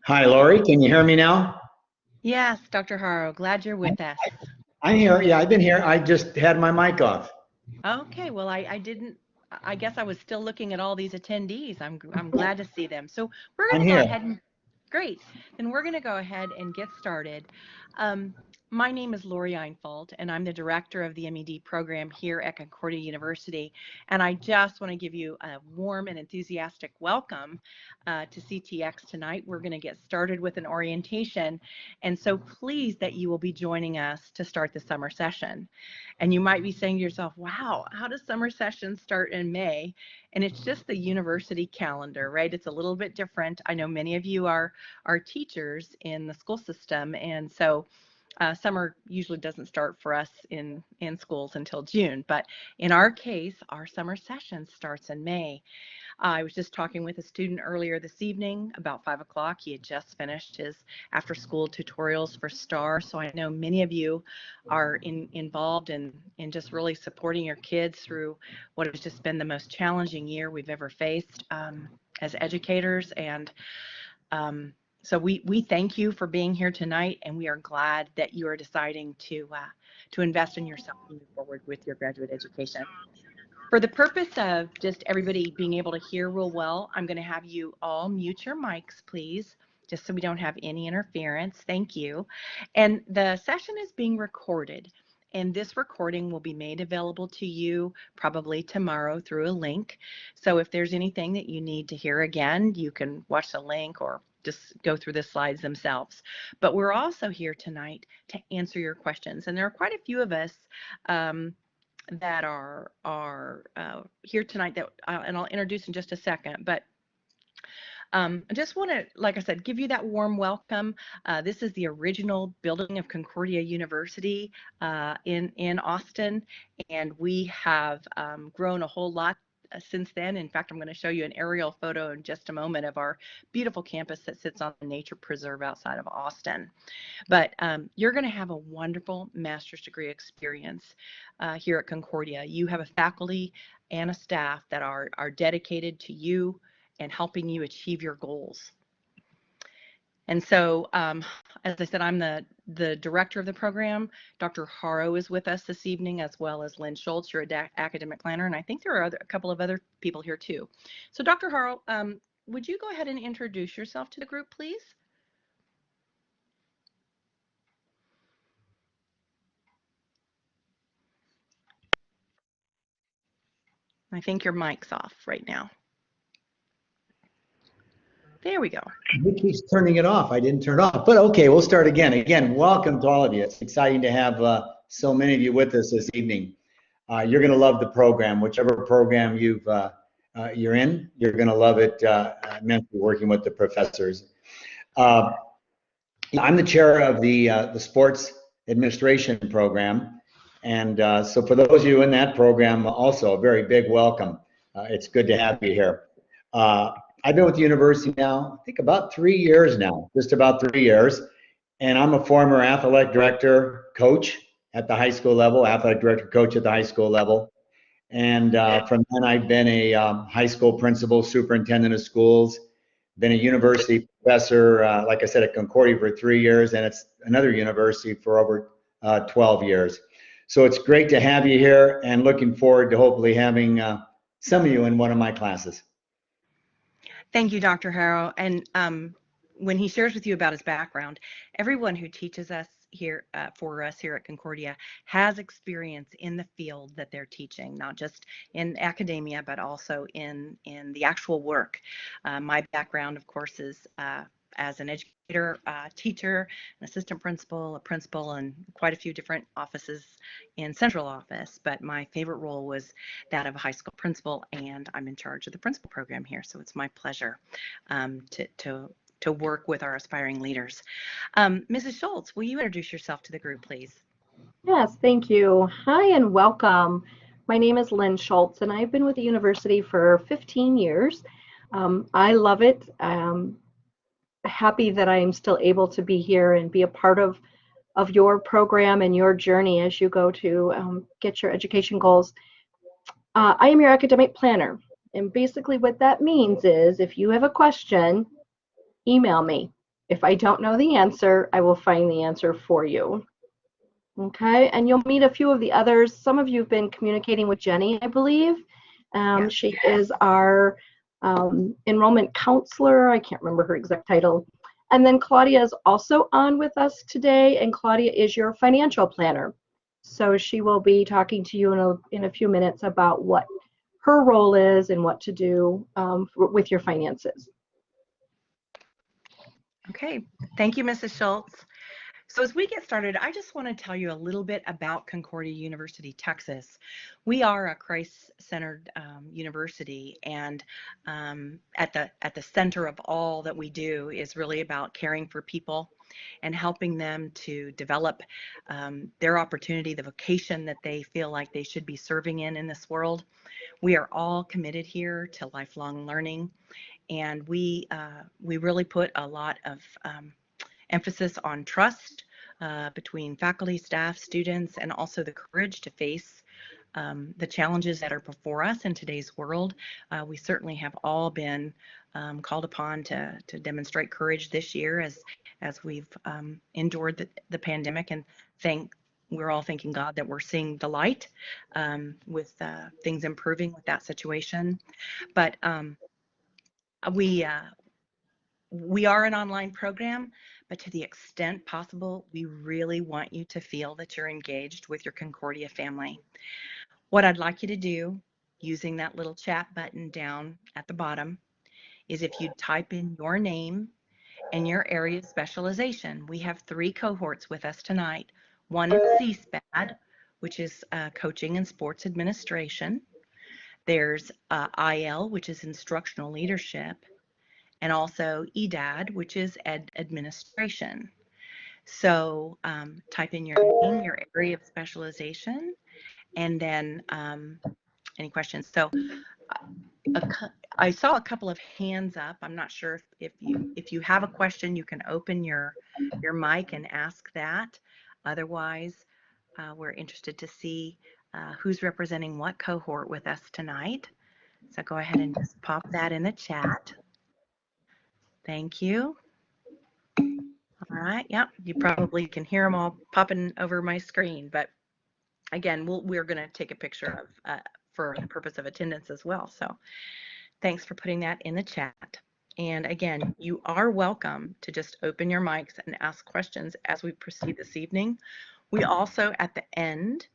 Hi, Lori. Can you hear me now? Yes, Dr. Haro, glad you're with us. I'm here. Yeah, I've been here. I just had my mic off. Okay, well, I didn't, I guess I was still looking at all these attendees. I'm glad to see them. So we're I'm going to go here. ahead and, great, then we're going to go ahead and get started. Um, my name is Lori Einfeld, and I'm the director of the MED program here at Concordia University. And I just want to give you a warm and enthusiastic welcome to CTX tonight. We're going to get started with an orientation, and so pleased that you will be joining us to start the summer session. And you might be saying to yourself, wow, how does summer session start in May? And it's just the university calendar, right? It's a little bit different. I know many of you are teachers in the school system, and so summer usually doesn't start for us in schools until June, but in our case, our summer session starts in May. I was just talking with a student earlier this evening about 5 o'clock. He had just finished his after school tutorials for STAR. So I know many of you are involved in just really supporting your kids through what has just been the most challenging year we've ever faced as educators. And so we thank you for being here tonight, and we are glad that you are deciding to invest in yourself and move forward with your graduate education. For the purpose of just everybody being able to hear real well, I'm going to have you all mute your mics, please, just so we don't have any interference. Thank you. And the session is being recorded, and this recording will be made available to you probably tomorrow through a link. So if there's anything that you need to hear again, you can watch the link or just go through the slides themselves. But we're also here tonight to answer your questions, and there are quite a few of us that are here tonight that and I'll introduce in just a second, but I just want to, like I said, give you that warm welcome. This is the original building of Concordia University in Austin, and we have grown a whole lot since then. In fact, I'm going to show you an aerial photo in just a moment of our beautiful campus that sits on the nature preserve outside of Austin. But you're going to have a wonderful master's degree experience here at Concordia. You have a faculty and a staff that are dedicated to you and helping you achieve your goals. And so, as I said, I'm the director of the program. Dr. Haro is with us this evening, as well as Lynn Schultz, your academic planner, and I think there are a couple of other people here too. So Dr. Haro, would you go ahead and introduce yourself to the group, please? I think your mic's off right now. There we go. He keeps turning it off. I didn't turn it off. But okay, we'll start again. Again, welcome to all of you. It's exciting to have so many of you with us this evening. You're going to love the program. Whichever program you're in, you're going to love it immensely working with the professors. I'm the chair of the sports administration program. And so for those of you in that program, also a very big welcome. It's good to have you here. I've been with the university now, I think about 3 years now, just about 3 years. And I'm a former athletic director, coach at the high school level, athletic director, coach at the high school level. And from then I've been a high school principal, superintendent of schools, been a university professor, like I said, at Concordia for 3 years, and it's another university for over 12 years. So it's great to have you here, and looking forward to hopefully having some of you in one of my classes. Thank you, Dr. Harrow. And when he shares with you about his background, everyone who teaches us here for us here at Concordia has experience in the field that they're teaching, not just in academia, but also in the actual work. My background, of course, is as an educator, teacher, an assistant principal, a principal, and quite a few different offices in central office. But my favorite role was that of a high school principal, and I'm in charge of the principal program here. So it's my pleasure to work with our aspiring leaders. Mrs. Schultz, will you introduce yourself to the group, please? Yes, thank you. Hi and welcome. My name is Lynn Schultz, and I've been with the university for 15 years. I love it. Happy that I'm still able to be here and be a part of your program and your journey as you go to get your education goals. I am your academic planner, and basically what that means is if you have a question, email me. If I don't know the answer, I will find the answer for you. Okay, and you'll meet a few of the others. Some of you have been communicating with Jenny, I believe. Yes. She is our enrollment counselor. I can't remember her exact title. And then Claudia is also on with us today, and Claudia is your financial planner. So she will be talking to you in a few minutes about what her role is and what to do with your finances. Okay, thank you, Mrs. Schultz. So as we get started, I just want to tell you a little bit about Concordia University, Texas. We are a Christ-centered university, and at the center of all that we do is really about caring for people and helping them to develop their opportunity, the vocation that they feel like they should be serving in this world. We are all committed here to lifelong learning, and we really put a lot of emphasis on trust between faculty, staff, students, and also the courage to face the challenges that are before us in today's world. We certainly have all been called upon to demonstrate courage this year as we've endured the pandemic, and we're all thanking God that we're seeing the light with things improving with that situation. But we are an online program, but to the extent possible, we really want you to feel that you're engaged with your Concordia family. What I'd like you to do, using that little chat button down at the bottom, is if you type in your name and your area of specialization. We have 3 cohorts with us tonight. One is CSPAD, which is coaching and sports administration. There's IL, which is instructional leadership, and also EDAD, which is administration. So type in your name, your area of specialization, and then any questions. So I saw a couple of hands up. I'm not sure if you have a question, you can open your mic and ask that. Otherwise, we're interested to see who's representing what cohort with us tonight. So go ahead and just pop that in the chat. Thank you. All right, yeah, you probably can hear them all popping over my screen, but again, we're going to take a picture of for the purpose of attendance as well. So thanks for putting that in the chat. And again, you are welcome to just open your mics and ask questions as we proceed this evening. We also, at the end,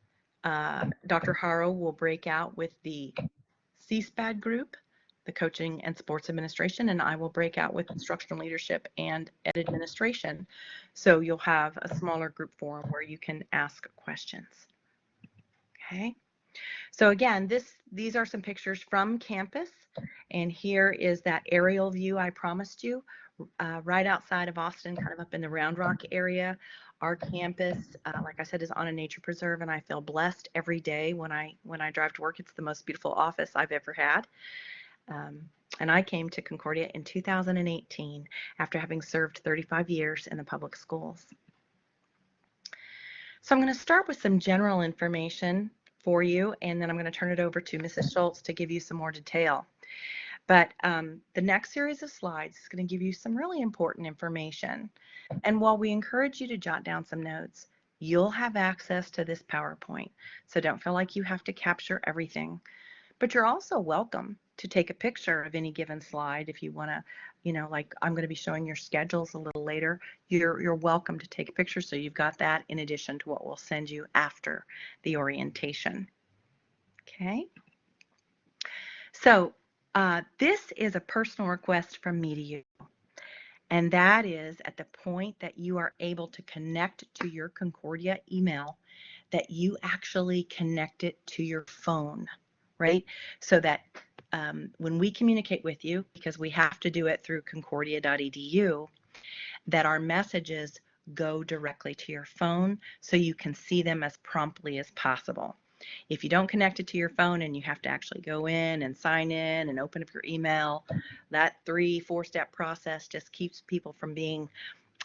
Dr. Haro will break out with the CSPAD group, the Coaching and Sports Administration, and I will break out with Instructional Leadership and Ed Administration. So you'll have a smaller group forum where you can ask questions. Okay. So again, these are some pictures from campus, and here is that aerial view I promised you, right outside of Austin, kind of up in the Round Rock area. Our campus, like I said, is on a nature preserve, and I feel blessed every day when I drive to work. It's the most beautiful office I've ever had. And I came to Concordia in 2018 after having served 35 years in the public schools. So I'm going to start with some general information for you, and then I'm going to turn it over to Mrs. Schultz to give you some more detail. But the next series of slides is going to give you some really important information. And while we encourage you to jot down some notes, you'll have access to this PowerPoint. So don't feel like you have to capture everything. But you're also welcome to take a picture of any given slide if you want to, like I'm going to be showing your schedules a little later. You're welcome to take a picture so you've got that in addition to what we'll send you after the orientation. Okay. So this is a personal request from me to you. And that is at the point that you are able to connect to your Concordia email, that you actually connect it to your phone, right? So that when we communicate with you, because we have to do it through concordia.edu, that our messages go directly to your phone so you can see them as promptly as possible. If you don't connect it to your phone and you have to actually go in and sign in and open up your email, that 3-4 step process just keeps people from being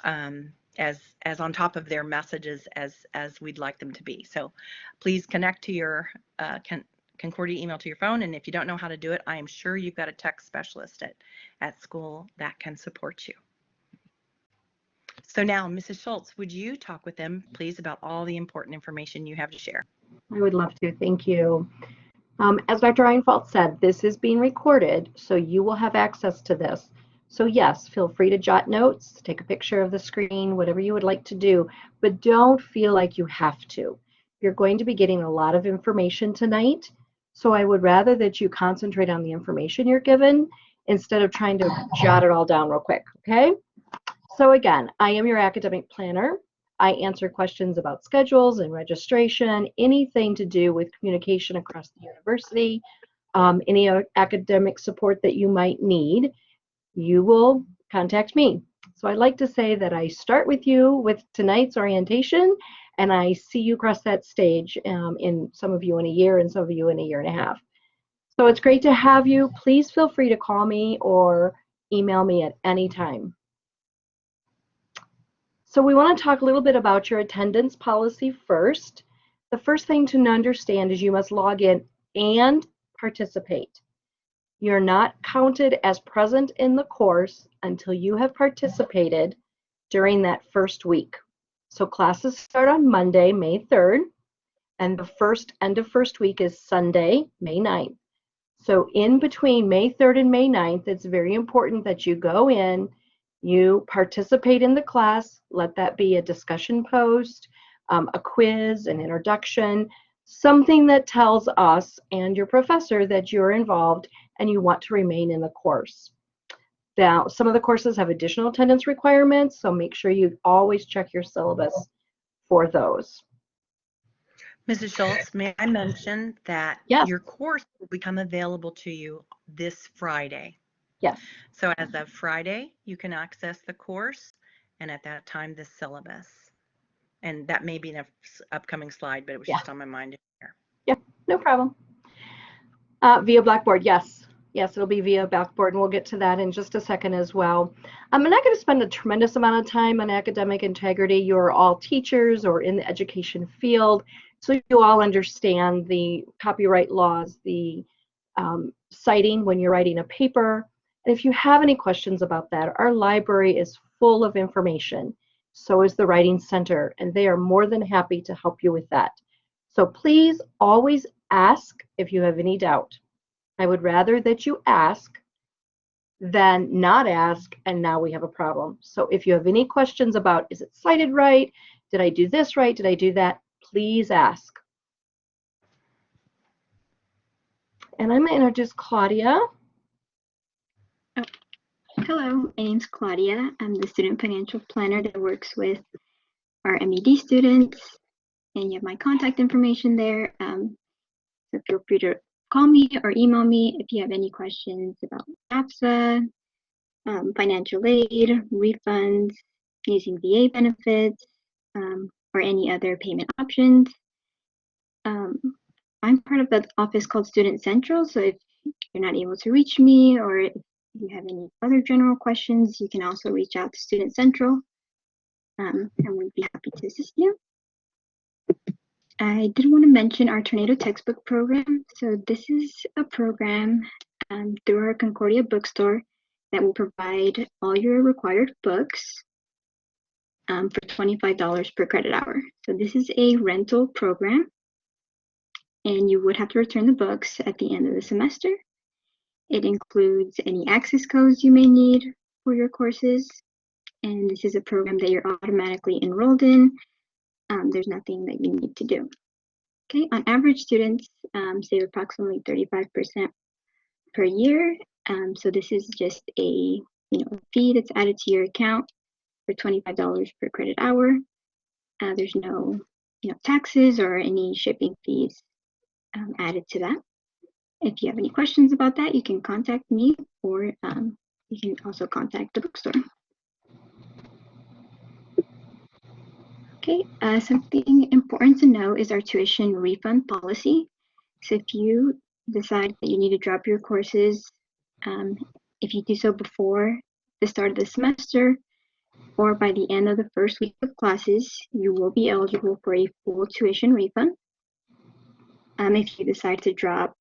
as on top of their messages as we'd like them to be. So please connect to your Concordia email to your phone, and if you don't know how to do it, I am sure you've got a tech specialist at school that can support you. So now, Mrs. Schultz, would you talk with them, please, about all the important information you have to share? I would love to. Thank you. As Dr. Einfeld said, this is being recorded, so you will have access to this. So yes, feel free to jot notes, take a picture of the screen, whatever you would like to do, but don't feel like you have to. You're going to be getting a lot of information tonight, so I would rather that you concentrate on the information you're given instead of trying to jot it all down real quick, okay? So again, I am your academic planner. I answer questions about schedules and registration, anything to do with communication across the university, any academic support that you might need, you will contact me. So I'd like to say that I start with you with tonight's orientation, and I see you cross that stage in some of you in a year and some of you in a year and a half. So it's great to have you. Please feel free to call me or email me at any time. So we want to talk a little bit about your attendance policy first. The first thing to understand is you must log in and participate. You're not counted as present in the course until you have participated during that first week. So classes start on Monday, May 3rd, and the first end of first week is Sunday, May 9th. So in between May 3rd and May 9th, it's very important that you go in, you participate in the class, let that be a discussion post, a quiz, an introduction, something that tells us and your professor that you're involved and you want to remain in the course. Now, some of the courses have additional attendance requirements, so make sure you always check your syllabus for those. Mrs. Schultz, may I mention that Yes. your course will become available to you this Friday? Yes. So as of Friday, you can access the course, and at that time, the syllabus. And that may be an upcoming slide, but it was just on my mind here. Yeah, no problem. Via Blackboard, yes. Yes, it'll be via Blackboard, and we'll get to that in just a second as well. I'm not going to spend a tremendous amount of time on academic integrity. You're all teachers or in the education field, so you all understand the copyright laws, the citing when you're writing a paper. And if you have any questions about that, our library is full of information. So is the Writing Center, and they are more than happy to help you with that. So please always ask if you have any doubt. I would rather that you ask than not ask and now we have a problem. So if you have any questions about, is it cited right? Did I do this right? Did I do that? Please ask. And I'm going to introduce Claudia. Oh, hello, my name's Claudia. I'm the student financial planner that works with our MED students, and you have my contact information there. So feel free to call me or email me if you have any questions about FAFSA, financial aid, refunds, using VA benefits, or any other payment options. I'm part of the office called Student Central, so if you're not able to reach me or if you have any other general questions, you can also reach out to Student Central, and we'd be happy to assist you. I did want to mention our Tornado Textbook Program. So this is a program through our Concordia bookstore that will provide all your required books for $25 per credit hour. So this is a rental program, and you would have to return the books at the end of the semester. It includes any access codes you may need for your courses, and this is a program that you're automatically enrolled in. There's nothing that you need to do. Okay, on average, students save approximately 35% per year. So this is just a fee that's added to your account for $25 per credit hour. There's no taxes or any shipping fees added to that. If you have any questions about that, you can contact me, or you can also contact the bookstore. Okay, something important to know is our tuition refund policy. So if you decide that you need to drop your courses, if you do so before the start of the semester or by the end of the first week of classes, you will be eligible for a full tuition refund. If you decide to drop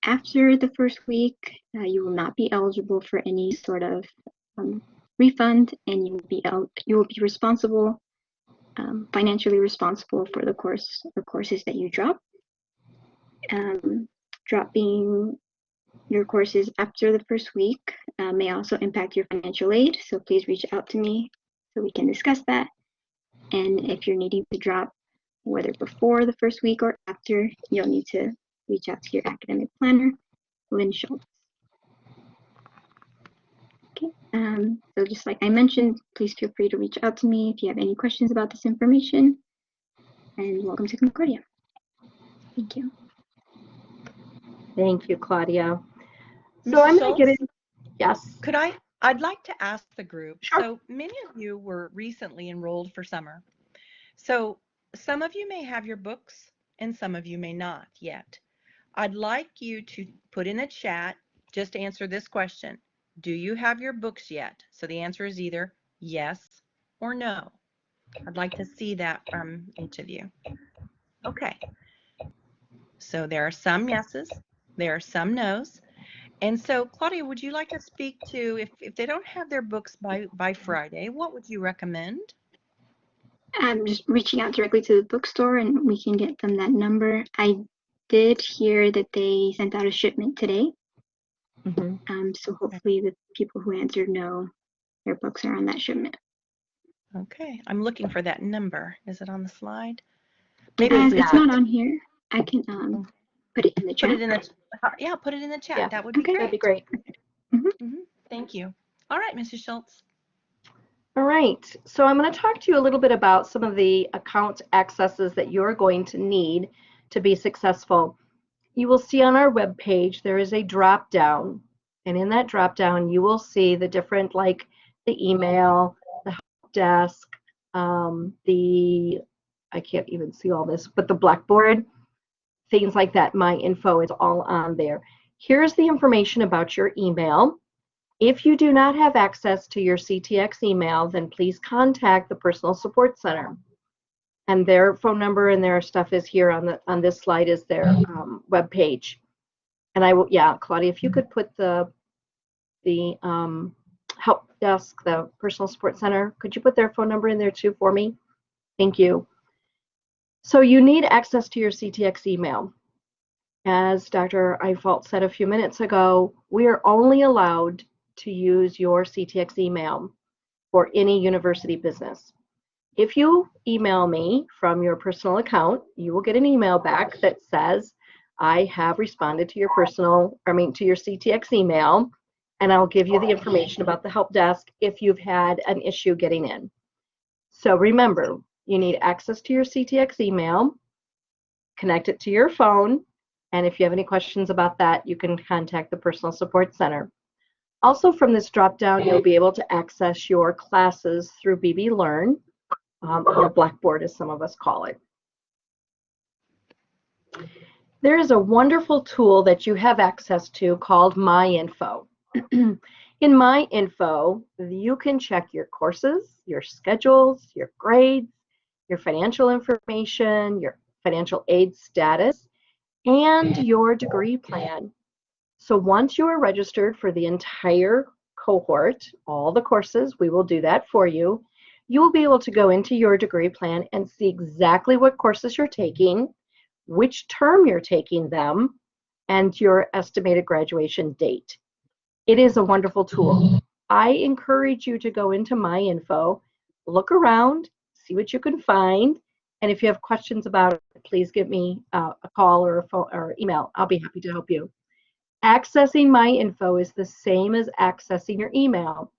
after the first week, you will not be eligible for any sort of refund, and you will be responsible, financially responsible for the course or courses that you drop. Dropping your courses after the first week may also impact your financial aid, so please reach out to me so we can discuss that. And if you're needing to drop, whether before the first week or after, you'll need to reach out to your academic planner, Lynn Schultz. Okay, so just like I mentioned, please feel free to reach out to me if you have any questions about this information. And welcome to Concordia. Thank you. Thank you, Claudia. So Mrs. I'm going to get Schultz? in. Yes. I'd like to ask the group. Sure. So many of you were recently enrolled for summer. So some of you may have your books and some of you may not yet. I'd like you to put in the chat, just answer this question. Do you have your books yet? So the answer is either yes or no. I'd like to see that from each of you. Okay. So there are some yeses, there are some nos. And so, Claudia, would you like to speak to, if they don't have their books by Friday, what would you recommend? I'm just reaching out directly to the bookstore and we can get them that number. I did hear that they sent out a shipment today. So hopefully the people who answered no, their books are on that shipment. Okay, I'm looking for that number. Is it on the slide? Maybe it's not on here. I can put it in the chat. Put it in the, yeah, put it in the chat. Yeah. That would be Okay. great. That'd be great. Thank you. All right, Mrs. Schultz. All right, so I'm going to talk to you a little bit about some of the account accesses that you're going to need to be successful. You will see on our webpage there is a drop down, and in that drop down you will see the different, like the email, the help desk, I can't even see all this, but the Blackboard, things like that. My info is all on there. Here's the information about your email. If you do not have access to your CTX email, then please contact the Personal Support Center. And their phone number and their stuff is here on this slide is their web page. And I will, yeah, Claudia, if you could put the help desk, the Personal Support Center, could you put their phone number in there too for me? Thank you. So you need access to your CTX email. As Dr. Eifault said a few minutes ago, we are only allowed to use your CTX email for any university business. If you email me from your personal account, you will get an email back that says, I have responded to your to your CTX email, and I'll give you the information about the help desk if you've had an issue getting in. So remember, you need access to your CTX email, connect it to your phone, and if you have any questions about that, you can contact the Personal Support Center. Also from this drop-down, you'll be able to access your classes through BB Learn, or Blackboard as some of us call it. There is a wonderful tool that you have access to called MyInfo. In MyInfo, you can check your courses, your schedules, your grades, your financial information, your financial aid status, and your degree plan. So once you are registered for the entire cohort, all the courses, we will do that for you. You will be able to go into your degree plan and see exactly what courses you're taking, which term you're taking them, and your estimated graduation date. It is a wonderful tool. I encourage you to go into MyInfo, look around, see what you can find, and if you have questions about it, please give me a call or a phone or email. I'll be happy to help you. Accessing MyInfo is the same as accessing your email.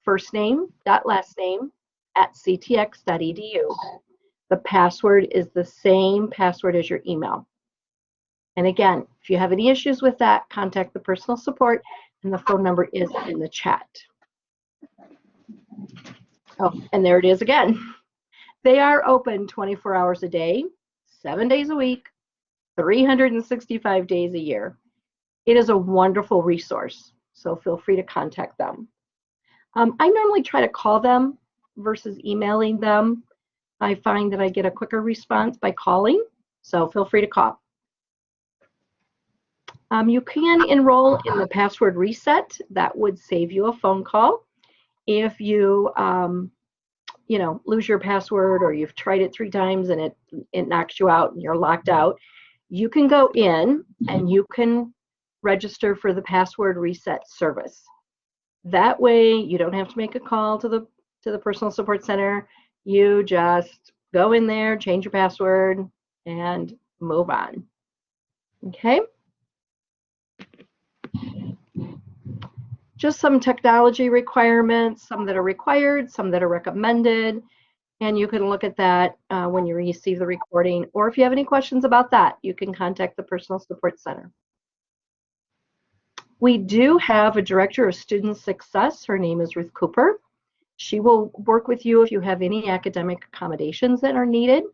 First name, last name, @ctx.edu. The password is the same password as your email. And again, if you have any issues with that, contact the personal support, and the phone number is in the chat. Oh, and there it is again. They are open 24 hours a day, 7 days a week, 365 days a year. It is a wonderful resource, so feel free to contact them. I normally try to call them versus emailing them. I find that I get a quicker response by calling, so feel free to call. You can enroll in the password reset. That would save you a phone call. If you, lose your password, or you've tried it 3 times and it knocks you out and you're locked out, you can go in and you can register for the password reset service. That way you don't have to make a call to the personal support center. You just go in there, change your password, and move on. Okay? Just some technology requirements, some that are required, some that are recommended, and you can look at that when you receive the recording, or if you have any questions about that, you can contact the Personal Support Center. We do have a Director of Student Success. Her name is Ruth Cooper. She will work with you if you have any academic accommodations that are needed.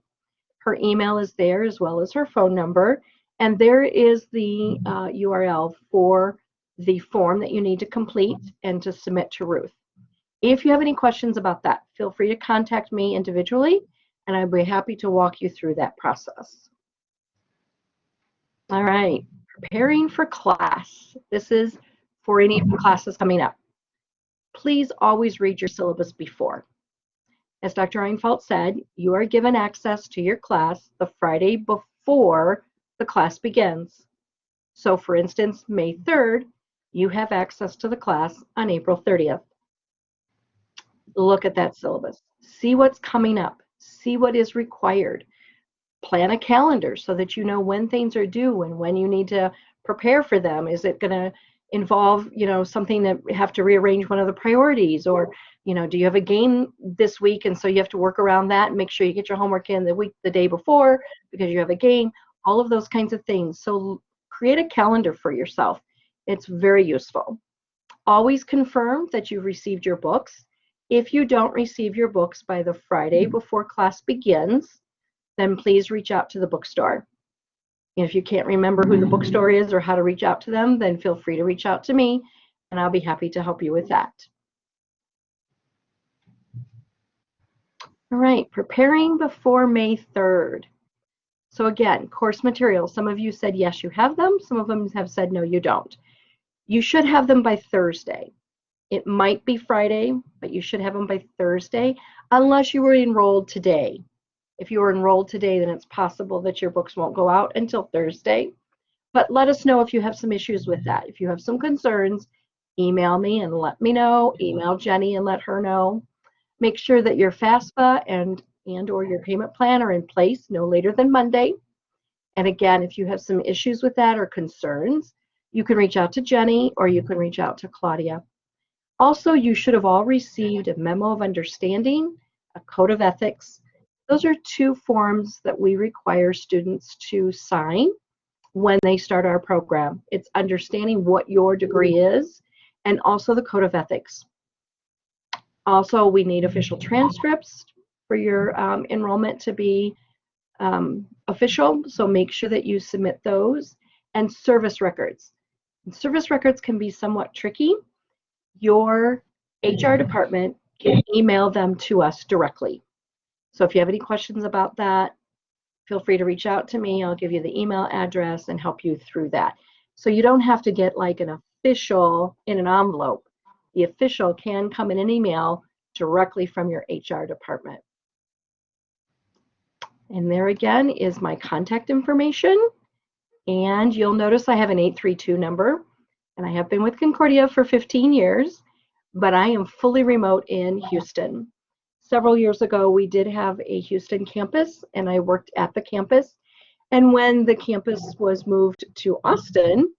Her email is there, as well as her phone number, and there is the URL for the form that you need to complete and to submit to Ruth. If you have any questions about that, feel free to contact me individually, and I'd be happy to walk you through that process. All right, preparing for class. This is for any of the classes coming up. Please always read your syllabus before. As Dr. Reinfeldt said, you are given access to your class the Friday before the class begins. So for instance, May 3rd, you have access to the class on April 30th. Look at that syllabus. See what's coming up. See what is required. Plan a calendar so that you know when things are due and when you need to prepare for them. Is it going to involve, something that you have to rearrange one of the priorities, or, do you have a game this week and so you have to work around that and make sure you get your homework in the day before because you have a game, all of those kinds of things. So create a calendar for yourself. It's very useful. Always confirm that you've received your books. If you don't receive your books by the Friday before class begins, then please reach out to the bookstore. If you can't remember who the bookstore is or how to reach out to them, then feel free to reach out to me, and I'll be happy to help you with that. All right, preparing before May 3rd. So again, course materials. Some of you said yes, you have them. Some of them have said no, you don't. You should have them by Thursday. It might be Friday, but you should have them by Thursday, unless you were enrolled today. If you were enrolled today, then it's possible that your books won't go out until Thursday. But let us know if you have some issues with that. If you have some concerns, email me and let me know. Email Jenny and let her know. Make sure that your FAFSA and or your payment plan are in place no later than Monday. And again, if you have some issues with that or concerns, you can reach out to Jenny or you can reach out to Claudia. Also, you should have all received a memo of understanding, a code of ethics. Those are 2 forms that we require students to sign when they start our program. It's understanding what your degree is and also the code of ethics. Also, we need official transcripts for your enrollment to be official, so make sure that you submit those, and service records. And service records can be somewhat tricky. Your HR department can email them to us directly. So if you have any questions about that, feel free to reach out to me. I'll give you the email address and help you through that. So you don't have to get like an official in an envelope. The official can come in an email directly from your HR department. And there again is my contact information. And you'll notice I have an 832 number. And I have been with Concordia for 15 years, but I am fully remote in Houston. Several years ago, we did have a Houston campus, and I worked at the campus. And when the campus was moved to Austin,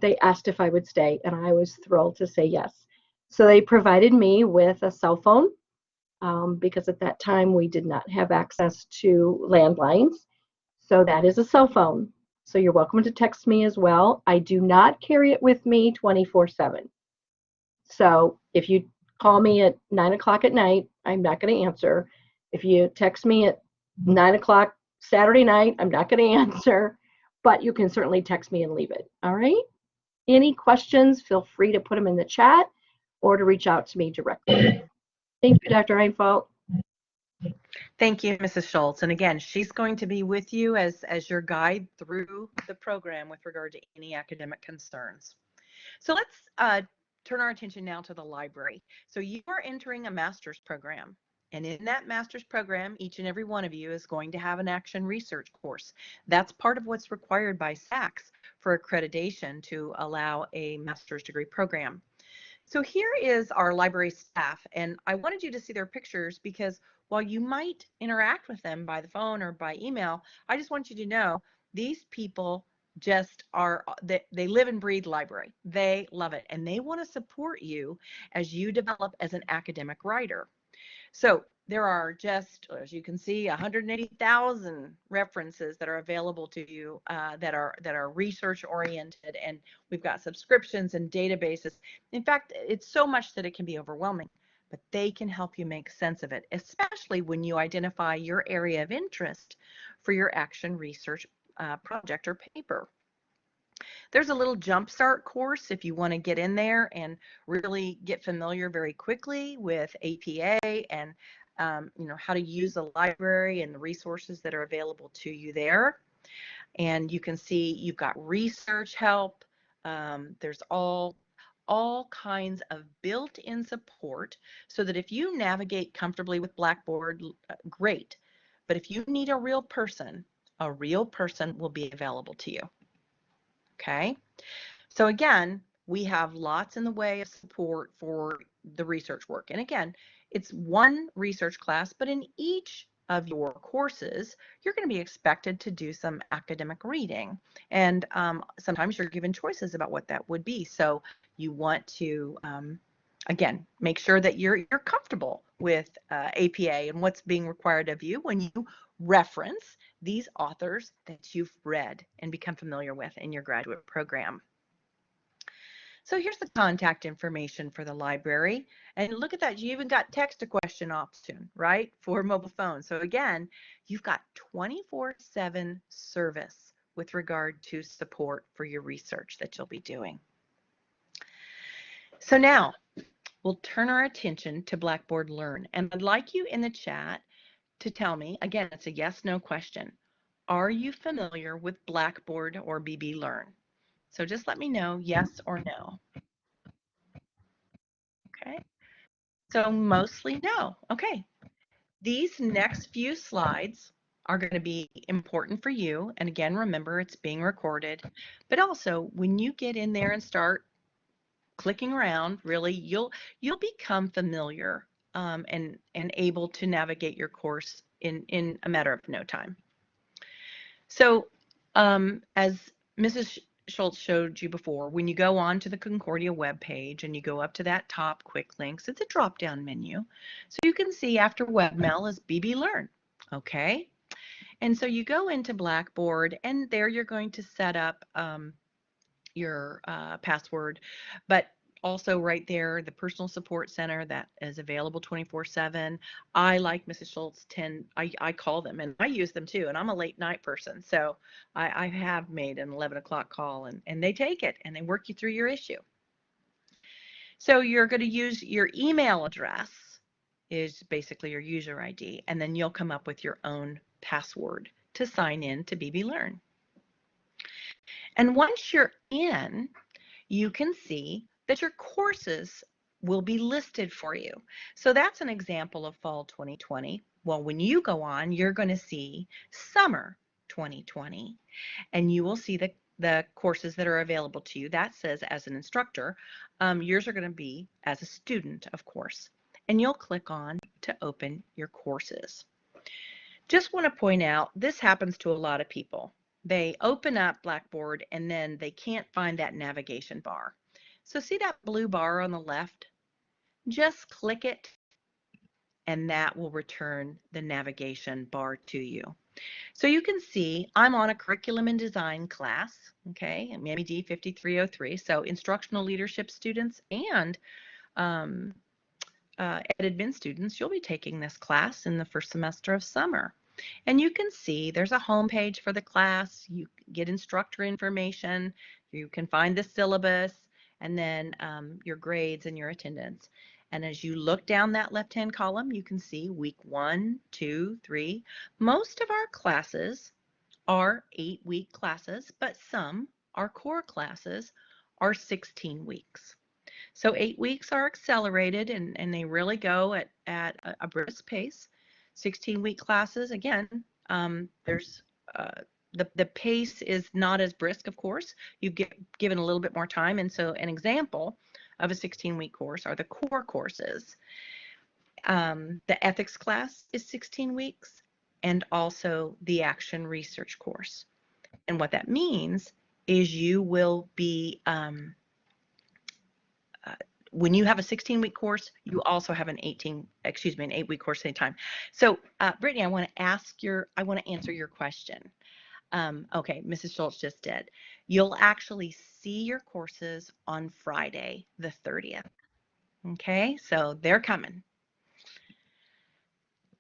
they asked if I would stay, and I was thrilled to say yes. So they provided me with a cell phone, because at that time we did not have access to landlines. So that is a cell phone. So you're welcome to text me as well. I do not carry it with me 24/7. So if you call me at 9 o'clock at night, I'm not going to answer. If you text me at 9 o'clock Saturday night, I'm not going to answer, but you can certainly text me and leave it. All right? Any questions, feel free to put them in the chat or to reach out to me directly. Thank you, Dr. Reinfeldt. Thank you, Mrs. Schultz. And again, she's going to be with you as your guide through the program with regard to any academic concerns. So let's turn our attention now to the library. So you are entering a master's program. And in that master's program, each and every one of you is going to have an action research course. That's part of what's required by SACS for accreditation to allow a master's degree program. So here is our library staff, and I wanted you to see their pictures because while you might interact with them by the phone or by email, I just want you to know these people just are, they live and breathe library. They love it, and they want to support you as you develop as an academic writer. So there are just, as you can see, 180,000 references that are available to you that are research oriented, and we've got subscriptions and databases. In fact, it's so much that it can be overwhelming, but they can help you make sense of it, especially when you identify your area of interest for your action research project or paper. There's a little jumpstart course if you want to get in there and really get familiar very quickly with APA and how to use the library and the resources that are available to you there. And you can see you've got research help. There's all kinds of built-in support so that if you navigate comfortably with Blackboard, great. But if you need a real person will be available to you. Okay. So again, we have lots in the way of support for the research work. And again, it's one research class, but in each of your courses, you're going to be expected to do some academic reading. And sometimes you're given choices about what that would be. So you want to, again, make sure that you're comfortable with APA and what's being required of you when you reference these authors that you've read and become familiar with in your graduate program. So here's the contact information for the library. And look at that, you even got text a question option, right, for mobile phone. So again, you've got 24/7 service with regard to support for your research that you'll be doing. So now we'll turn our attention to Blackboard Learn. And I'd like you in the chat to tell me, again, it's a yes/no question. Are you familiar with Blackboard or BB Learn? So just let me know yes or no. Okay. So mostly no. Okay. These next few slides are going to be important for you. And again, remember it's being recorded. But also when you get in there and start clicking around, really, you'll become familiar and able to navigate your course in a matter of no time. So as Mrs. Schultz showed you before, when you go on to the Concordia webpage and you go up to that top quick links, it's a drop-down menu. So you can see after webmail is BB Learn, okay? And so you go into Blackboard and there you're going to set up your password, but also right there, the personal support center that is available 24/7. I, like Mrs. Schultz, I call them and I use them too. And I'm a late night person. So I have made an 11 o'clock call and they take it and they work you through your issue. So you're going to use your email address is basically your user ID, and then you'll come up with your own password to sign in to BB Learn. And once you're in, you can see that your courses will be listed for you. So that's an example of fall 2020. Well, when you go on, you're going to see summer 2020, and you will see the courses that are available to you. That says as an instructor, yours are going to be as a student, of course, and you'll click on to open your courses. Just want to point out, this happens to a lot of people. They open up Blackboard and then they can't find that navigation bar. So see that blue bar on the left? Just click it and that will return the navigation bar to you. So you can see I'm on a curriculum and design class, okay, MED 5303. So instructional leadership students and Ed Admin students, you'll be taking this class in the first semester of summer. And you can see there's a home page for the class. You get instructor information. You can find the syllabus and then your grades and your attendance. And as you look down that left-hand column, you can see week 1, 2, 3. Most of our classes are 8-week classes, but some, our core classes, are 16 weeks. So 8 weeks are accelerated, and they really go at a brisk pace. 16-week classes, again, there's the pace is not as brisk, of course. You get given a little bit more time, and so an example of a 16-week course are the core courses. The ethics class is 16 weeks, and also the action research course. And what that means is you will be when you have a 16-week course, you also have an 8-week course at a time. So, Brittany, I want to answer your question. Okay, Mrs. Schultz just did. You'll actually see your courses on Friday, the 30th. Okay, so they're coming.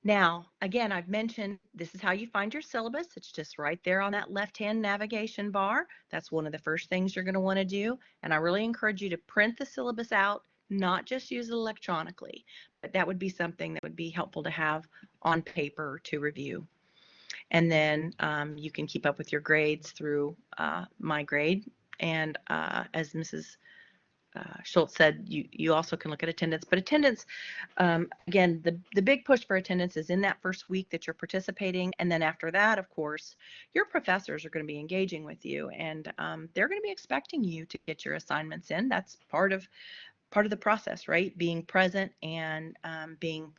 Now, again, I've mentioned this is how you find your syllabus. It's just right there on that left-hand navigation bar. That's one of the first things you're going to want to do. And I really encourage you to print the syllabus out, not just use it electronically, but that would be something that would be helpful to have on paper to review. And then you can keep up with your grades through My Grade. And as Mrs. Schultz said, you also can look at attendance. But attendance, again, the big push for attendance is in that first week that you're participating. And then after that, of course, your professors are going to be engaging with you, and they're going to be expecting you to get your assignments in. That's part of the process, right? Being present and being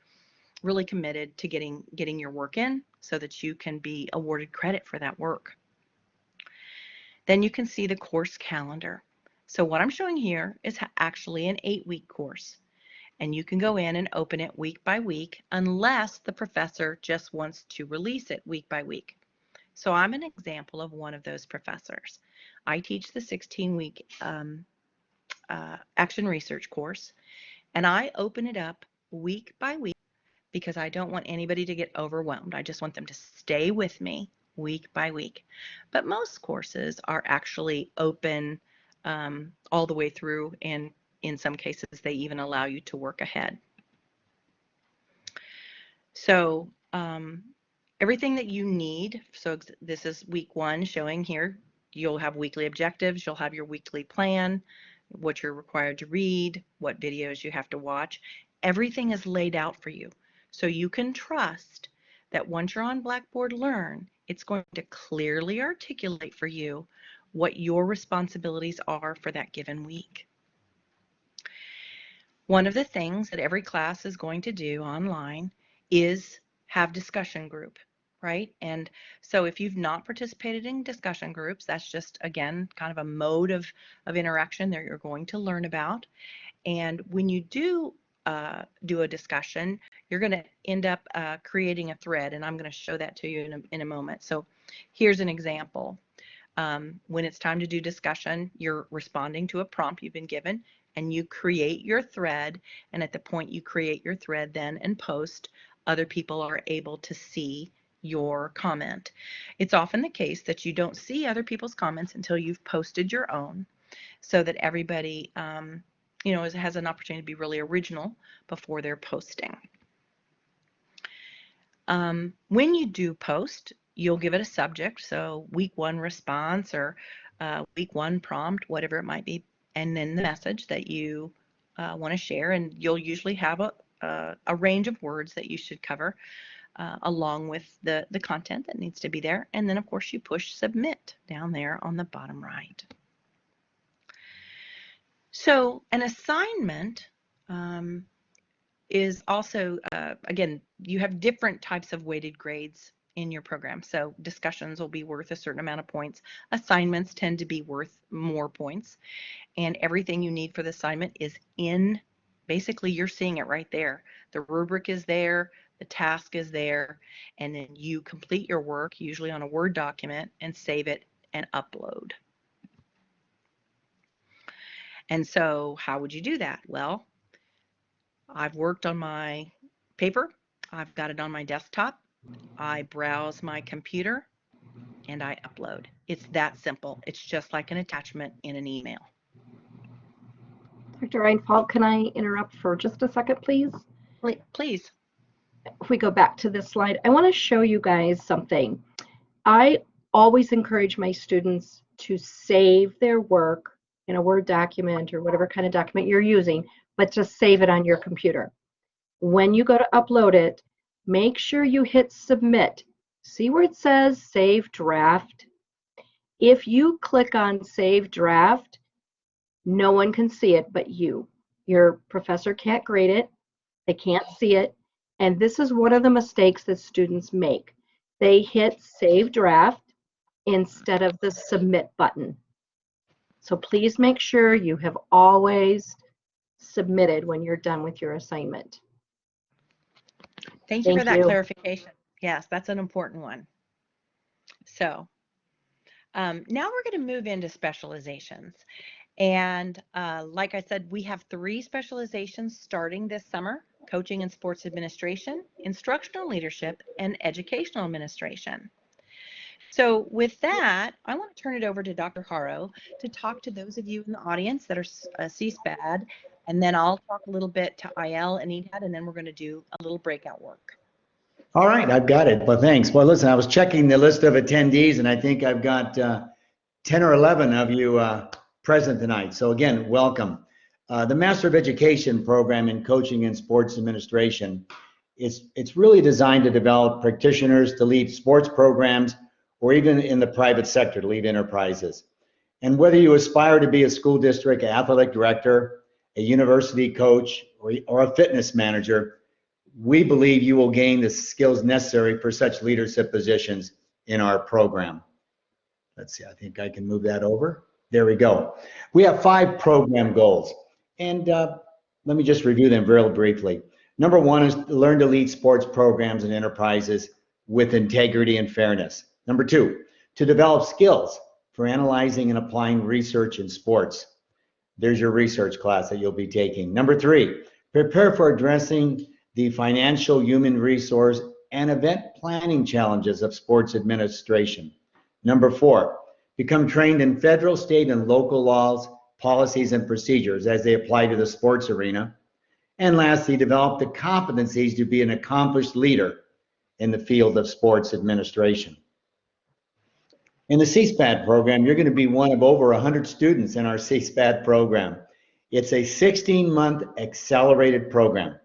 really committed to getting your work in so that you can be awarded credit for that work. Then you can see the course calendar. So what I'm showing here is actually an 8-week course, and you can go in and open it week by week unless the professor just wants to release it week by week. So I'm an example of one of those professors. I teach the 16-week action research course, and I open it up week by week because I don't want anybody to get overwhelmed. I just want them to stay with me week by week. But most courses are actually open all the way through, and in some cases they even allow you to work ahead. So everything that you need, so this is week 1 showing here, you'll have weekly objectives, you'll have your weekly plan, what you're required to read, what videos you have to watch. Everything is laid out for you. So you can trust that once you're on Blackboard Learn, it's going to clearly articulate for you what your responsibilities are for that given week. One of the things that every class is going to do online is have discussion group, right? And so if you've not participated in discussion groups, that's just, again, kind of a mode of interaction that you're going to learn about. And when you do a discussion, you're going to end up creating a thread, and I'm going to show that to you in a moment. So here's an example. When it's time to do discussion, you're responding to a prompt you've been given, and you create your thread, and at the point you create your thread then and post, other people are able to see your comment. It's often the case that you don't see other people's comments until you've posted your own, so that everybody has an opportunity to be really original before they're posting. When you do post, you'll give it a subject, so week 1 response or week 1 prompt, whatever it might be, and then the message that you want to share, and you'll usually have a range of words that you should cover along with the content that needs to be there, and then of course you push submit down there on the bottom right. So an assignment is also, again, you have different types of weighted grades in your program. So discussions will be worth a certain amount of points. Assignments tend to be worth more points. And everything you need for the assignment is in, basically you're seeing it right there. The rubric is there, the task is there, and then you complete your work, usually on a Word document, and save it and upload. And so how would you do that? Well, I've worked on my paper, I've got it on my desktop, I browse my computer, and I upload. It's that simple. It's just like an attachment in an email. Dr. Reinfeldt, can I interrupt for just a second, please? Please. If we go back to this slide, I want to show you guys something. I always encourage my students to save their work in a Word document or whatever kind of document you're using, but just save it on your computer. When you go to upload it, make sure you hit submit. See where it says save draft? If you click on save draft, no one can see it but you. Your professor can't grade it, they can't see it, and this is one of the mistakes that students make. They hit save draft instead of the submit button. So please make sure you have always submitted when you're done with your assignment. Thank you for Thank that you. clarification. Yes, that's an important one. So now we're going to move into specializations. And like I said, we have 3 specializations starting this summer: coaching and sports administration, instructional leadership, and educational administration. So with that, I want to turn it over to Dr. Haro to talk to those of you in the audience that are CSPAD, and then I'll talk a little bit to IL and EDAD, and then we're going to do a little breakout work. All right, I've got it. Well, thanks. Well, listen, I was checking the list of attendees, and I think I've got 10 or 11 of you present tonight. So again, welcome. The Master of Education program in Coaching and Sports Administration, it's really designed to develop practitioners to lead sports programs, or even in the private sector to lead enterprises. And whether you aspire to be a school district athletic director, a university coach, or a fitness manager, we believe you will gain the skills necessary for such leadership positions in our program. Let's see, I think I can move that over. There we go. We have 5 program goals, and let me just review them very briefly. Number 1 is to learn to lead sports programs and enterprises with integrity and fairness. Number 2, to develop skills for analyzing and applying research in sports. There's your research class that you'll be taking. Number 3, prepare for addressing the financial, human resource, and event planning challenges of sports administration. Number 4, become trained in federal, state, and local laws, policies, and procedures as they apply to the sports arena. And lastly, develop the competencies to be an accomplished leader in the field of sports administration. In the CSPAD program, you're going to be one of over 100 students in our CSPAD program. It's a 16-month accelerated program.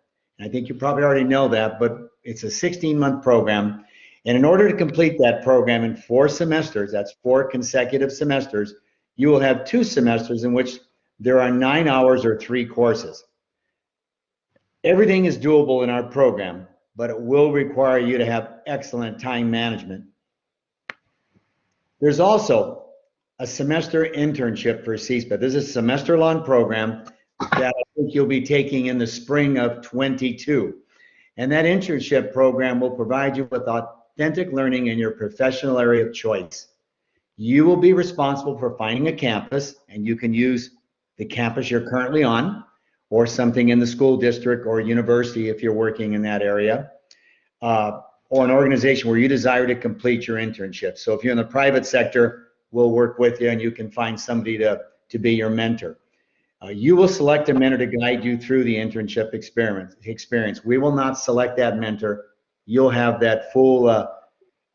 I think you probably already know that, but it's a 16-month program. And in order to complete that program in 4 semesters, that's 4 consecutive semesters, you will have 2 semesters in which there are 9 hours or 3 courses. Everything is doable in our program, but it will require you to have excellent time management. There's also a semester internship for CSPAD. This is a semester-long program that I think you'll be taking in the spring of 22. And that internship program will provide you with authentic learning in your professional area of choice. You will be responsible for finding a campus, and you can use the campus you're currently on, or something in the school district or university if you're working in that area, or an organization where you desire to complete your internship. So if you're in the private sector, we'll work with you and you can find somebody to be your mentor. You will select a mentor to guide you through the internship experience. We will not select that mentor. You'll have that full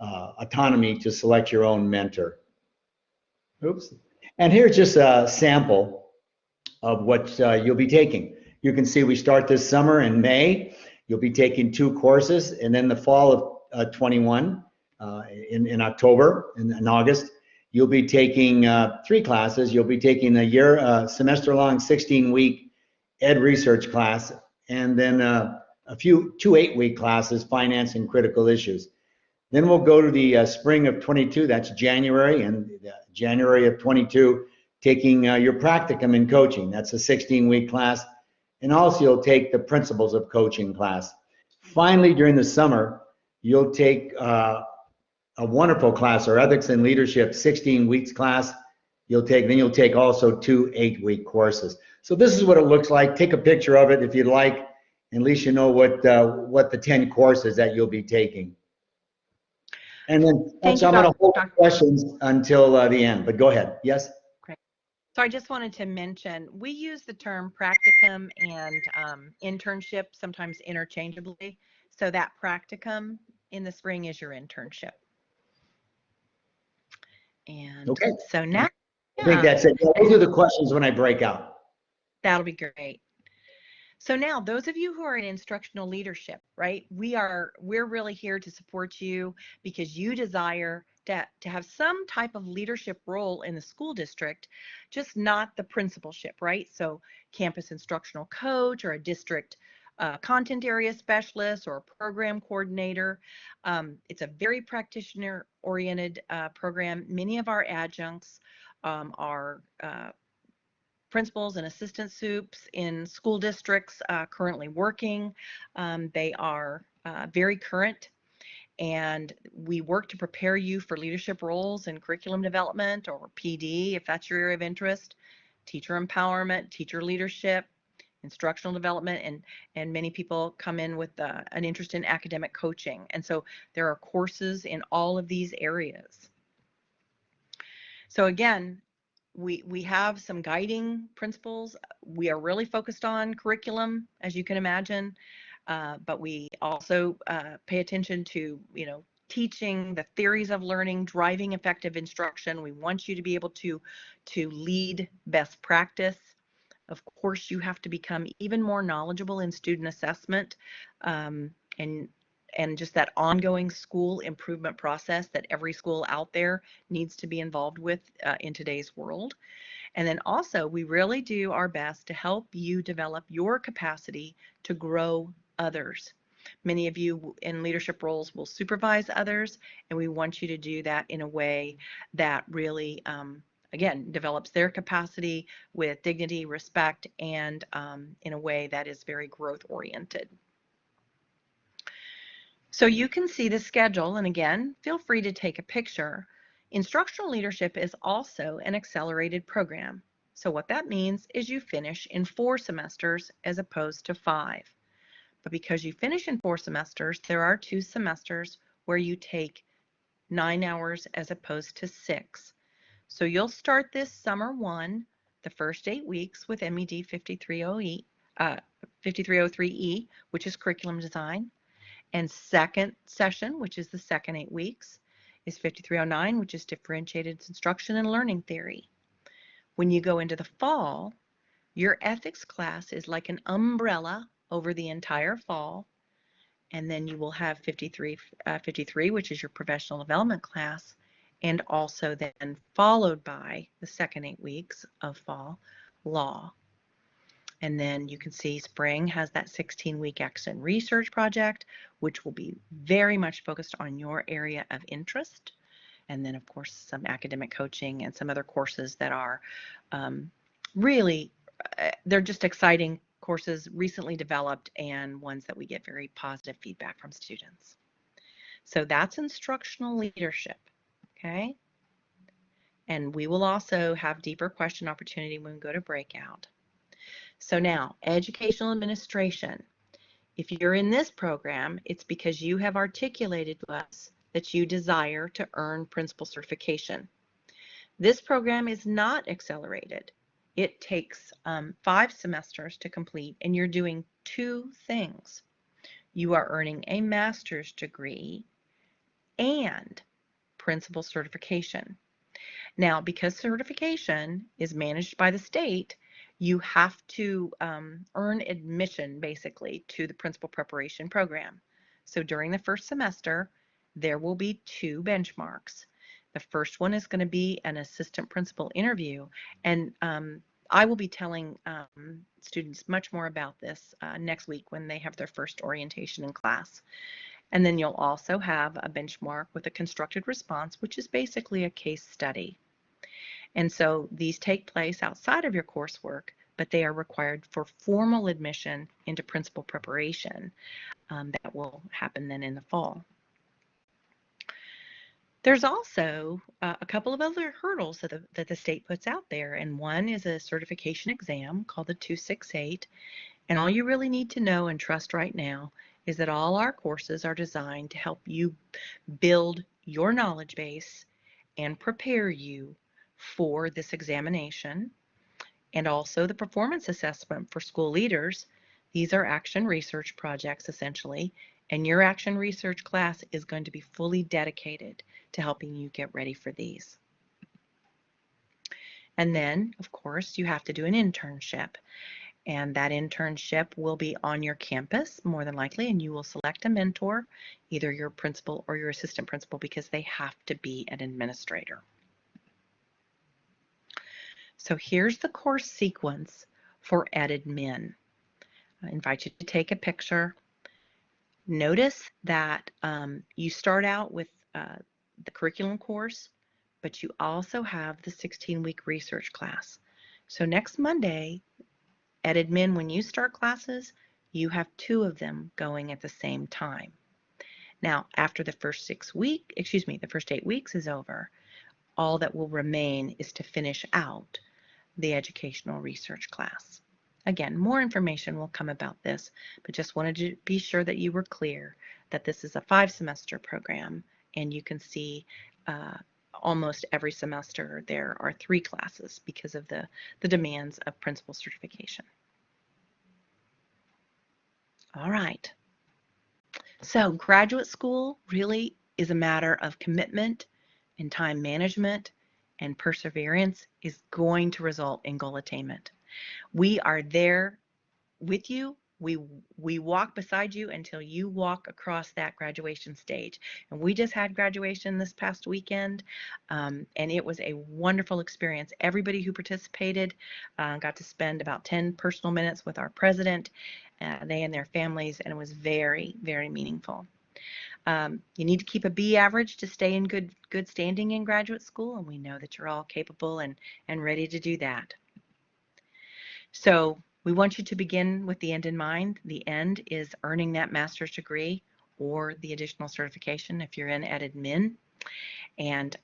autonomy to select your own mentor. Oops. And here's just a sample of what you'll be taking. You can see we start this summer in May. You'll be taking 2 courses, and then the fall of 21, in October and in August, you'll be taking 3 classes. You'll be taking a semester-long 16-week ed research class, and then two 8-week classes, finance and critical issues. Then we'll go to the spring of 22, that's January, and January of 22, taking your practicum in coaching. That's a 16-week class. And also you'll take the principles of coaching class. Finally, during the summer, you'll take a wonderful class, our ethics and leadership 16 weeks class. You'll take also 2 8-week courses. So this is what it looks like. Take a picture of it if you'd like, and at least you know what the 10 courses that you'll be taking. And then I'm going to hold questions until the end, but go ahead. Yes? Great. So I just wanted to mention, we use the term practicum and internship sometimes interchangeably. So that practicum in the spring is your internship. And okay. So I think Yeah, that's it. Yeah, we'll do the questions when I break out. that'll be great. So now, those of you who are in instructional leadership, right? We're really here to support you because you desire to have some type of leadership role in the school district, just not the principalship, right? So campus instructional coach or a district content area specialist or a program coordinator. It's a very practitioner oriented program. Many of our adjuncts are principals and assistant soups in school districts currently working. They are very current, and we work to prepare you for leadership roles in curriculum development or PD, if that's your area of interest, teacher empowerment, teacher leadership, instructional development, and many people come in with an interest in academic coaching. And so there are courses in all of these areas. So again, we have some guiding principles. We are really focused on curriculum, as you can imagine, but we also pay attention to, teaching the theories of learning, driving effective instruction. We want you to be able to lead best practice. Of course, you have to become even more knowledgeable in student assessment, and just that ongoing school improvement process that every school out there needs to be involved with in today's world. And then also, we really do our best to help you develop your capacity to grow others. Many of you in leadership roles will supervise others, and we want you to do that in a way that really, again, develops their capacity with dignity, respect, and in a way that is very growth oriented. So you can see the schedule, and again, feel free to take a picture. Instructional leadership is also an accelerated program. So what that means is you finish in 4 semesters as opposed to 5. But because you finish in 4 semesters, there are 2 semesters where you take 9 hours as opposed to 6. So you'll start this summer 1, the first 8 weeks with MED 5303E, which is curriculum design. And second session, which is the second 8 weeks, is 5309, which is differentiated instruction and learning theory. When you go into the fall, your ethics class is like an umbrella over the entire fall. And then you will have 53, which is your professional development class, and also then followed by the second 8 weeks of fall, law. And then you can see spring has that 16-week action research project, which will be very much focused on your area of interest. And then, of course, some academic coaching and some other courses that are really, they're just exciting courses recently developed and ones that we get very positive feedback from students. So that's instructional leadership, okay? And we will also have deeper question opportunity when we go to breakout. So now, educational administration. If you're in this program, it's because you have articulated to us that you desire to earn principal certification. This program is not accelerated. It takes 5 semesters to complete, and you're doing 2 things. You are earning a master's degree and principal certification. Now, because certification is managed by the state, you have to earn admission, basically, to the principal preparation program. So during the first semester, there will be 2 benchmarks. The first one is going to be an assistant principal interview, and I will be telling students much more about this next week when they have their first orientation in class. And then you'll also have a benchmark with a constructed response, which is basically a case study. And so these take place outside of your coursework, but they are required for formal admission into principal preparation that will happen then in the fall. There's also a couple of other hurdles that the state puts out there, and one is a certification exam called the 268. And all you really need to know and trust right now is that all our courses are designed to help you build your knowledge base and prepare you for this examination, and also the performance assessment for school leaders. These are action research projects essentially, and your action research class is going to be fully dedicated to helping you get ready for these. And then, of course, you have to do an internship. And that internship will be on your campus, more than likely, and you will select a mentor, either your principal or your assistant principal, because they have to be an administrator. So here's the course sequence for EdAdmin. I invite you to take a picture. Notice that you start out with the curriculum course, but you also have the 16-week research class. So next Monday, EdAdmin, when you start classes, you have 2 of them going at the same time. Now, after the first 8 weeks is over, all that will remain is to finish out the educational research class. Again, more information will come about this, but just wanted to be sure that you were clear that this is a 5-semester program, and you can see almost every semester there are 3 classes because of the demands of principal certification. All right. So graduate school really is a matter of commitment and time management, and perseverance is going to result in goal attainment. We are there with you. We walk beside you until you walk across that graduation stage. And we just had graduation this past weekend, and it was a wonderful experience. Everybody who participated got to spend about 10 personal minutes with our president, they and their families, and it was very, very meaningful. You need to keep a B average to stay in good standing in graduate school, and we know that you're all capable and ready to do that. So we want you to begin with the end in mind. The end is earning that master's degree or the additional certification if you're in EdAdmin. And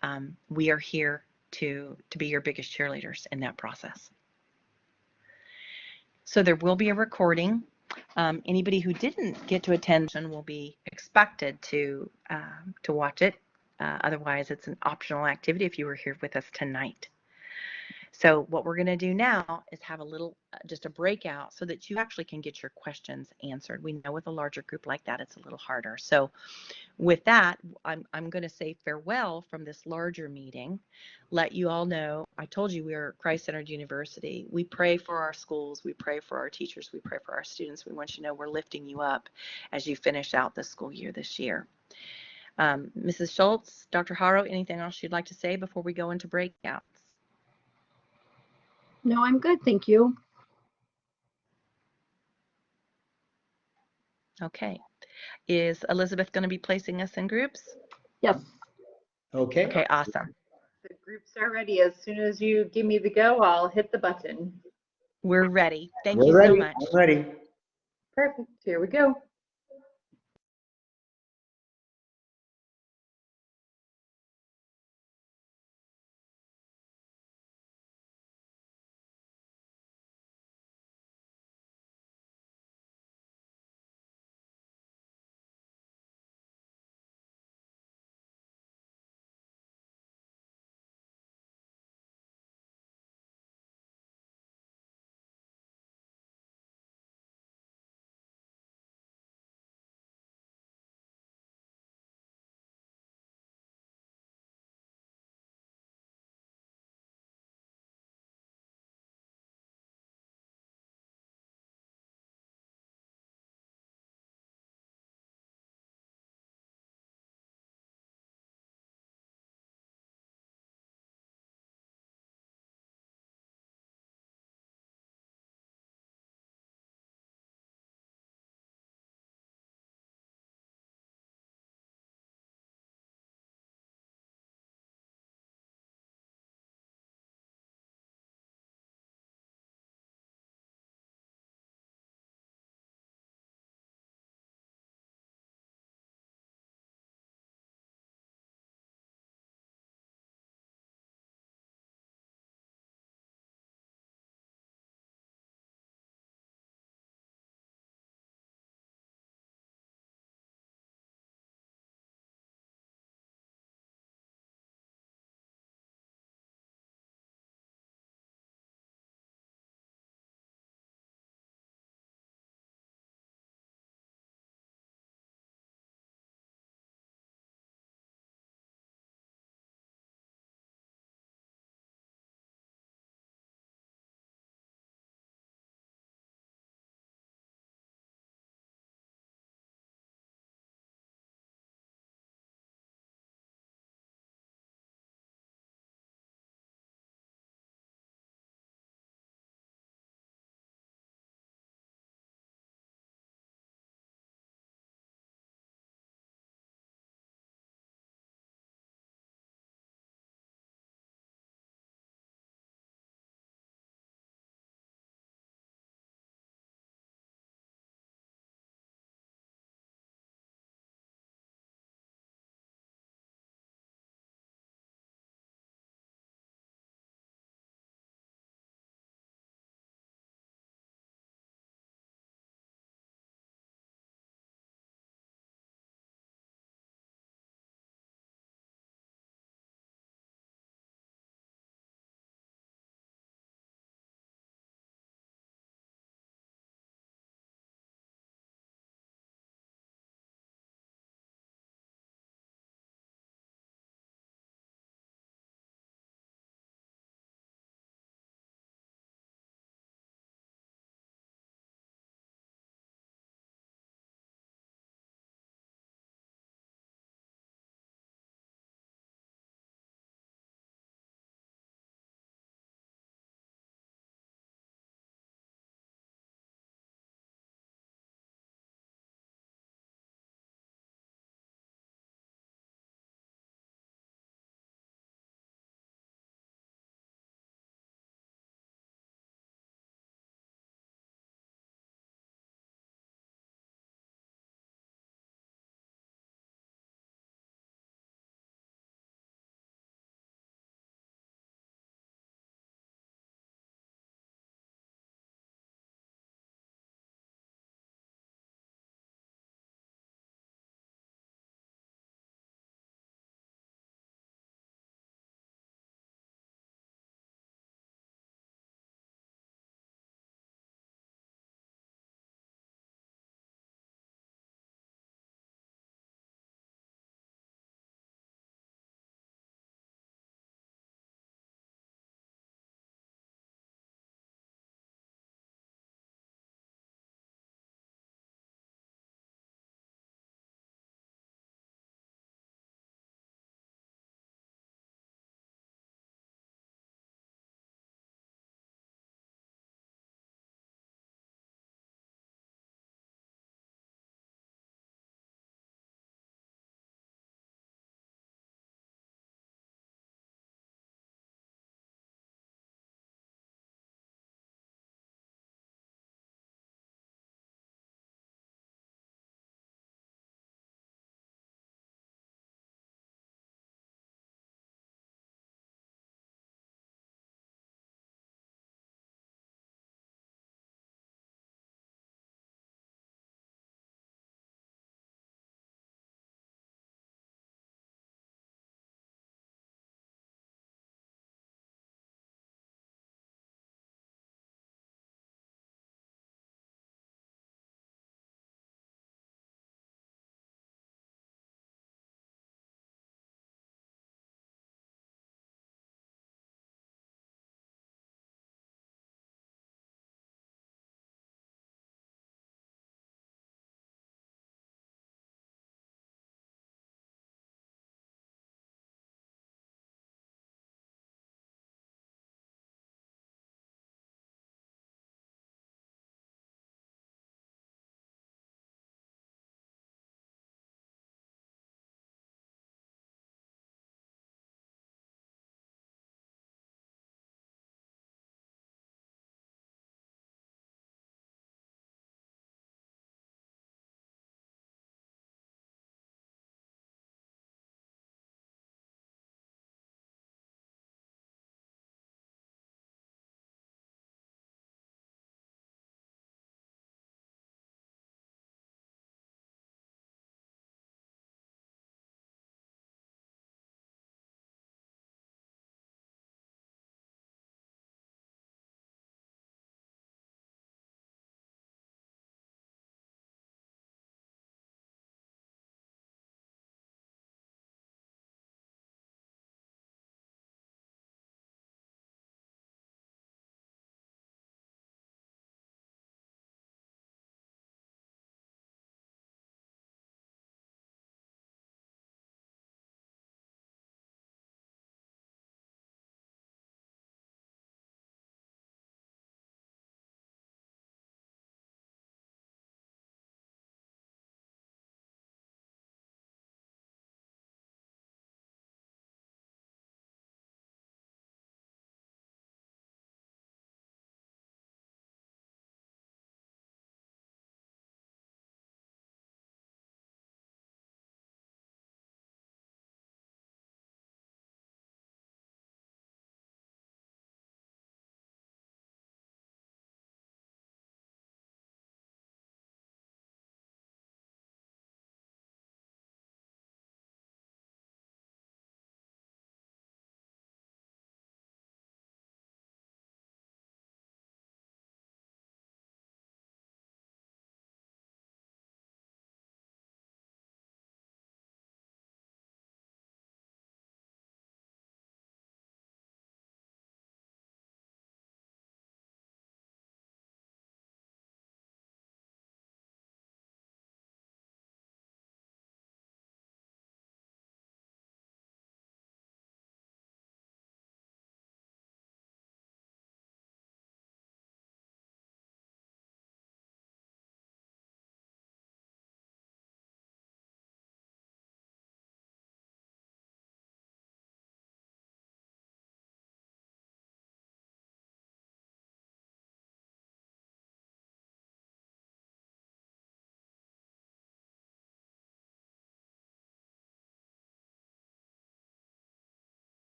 we are here to be your biggest cheerleaders in that process. So there will be a recording. Anybody who didn't get to attend will be expected to watch it. Otherwise, it's an optional activity if you were here with us tonight. So what we're going to do now is have a little, just a breakout so that you actually can get your questions answered. We know with a larger group like that, it's a little harder. So with that, I'm going to say farewell from this larger meeting. Let you all know, I told you we are Christ-centered university. We pray for our schools. We pray for our teachers. We pray for our students. We want you to know we're lifting you up as you finish out the school year this year. Mrs. Schultz, Dr. Haro, anything else you'd like to say before we go into breakouts? No, I'm good, thank you. Okay. Is Elizabeth going to be placing us in groups? Yes. Okay. Okay, awesome. The groups are ready. As soon as you give me the go, I'll hit the button. We're ready. Thank We're you ready. so much. I'm ready. Perfect. Here we go.